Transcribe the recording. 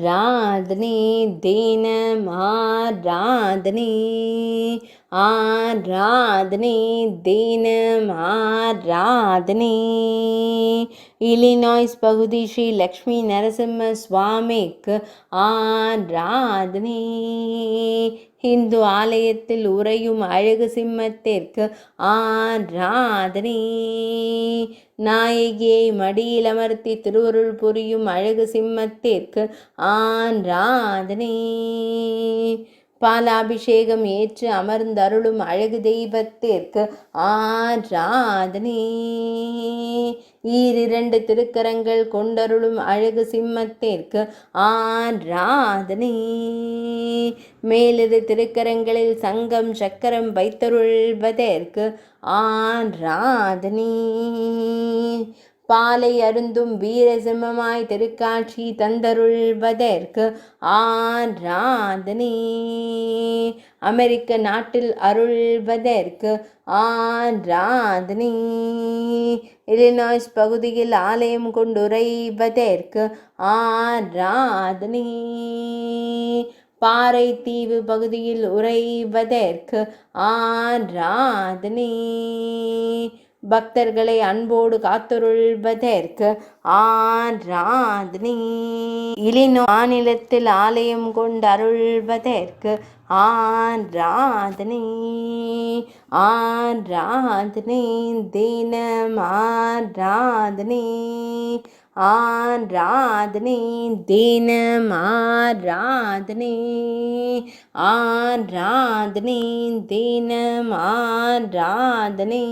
ஆராதனை தினம் ஆராதனை ஆராதனை தினம் ஆராதனை. இலினாய்ஸ் பகுதி ஸ்ரீ லக்ஷ்மி நரசிம்ம சுவாமிக்கு ஆராதனை. இந்து ஆலயத்தில் உறையும் அழகு சிம்மத்திற்கு ஆராதனை. நாயகியை மடியில் அமர்த்தி திருவருள் புரியும் அழகு சிம்மத்திற்கு ஆராதனை. பாலாபிஷேகம் ஏற்று அமர்ந்தருளும் அழகு தெய்வத்திற்கு ஆராதனை. ஈரிரண்டு திருக்கரங்கள் கொண்டருளும் அழகு சிம்மத்திற்கு ஆராதனை. மேலிரு திருக்கரங்களில் சங்கம் சக்கரம் வைத்தருள்வதற்கு ஆராதனை. பாலை அருந்தும் வீரசிம்மமாய் திருக்காட்சி தந்தருள்வதற்கு ஆராதனை. அமெரிக்க நாட்டில் அருள்வதற்கு ஆராதனை. இலினாய்ஸ் பகுதியில் ஆலயம் கொண்டுரைவதற்கு ஆராதனை. பாறை தீவு பகுதியில் உறைவதற்கு ஆராதனை. பக்தர்களை அன்போடு காத்தருள்வதற்கு ஆராதனை. இலினோ மாநிலத்தில் ஆலயம் கொண்டு அருள்வதற்கு ஆராதனை. ஆராதனை தினம் ஆராதனை. ஆராதனை தினம் ஆராதனை. ஆராதனை தினம் ஆராதனை.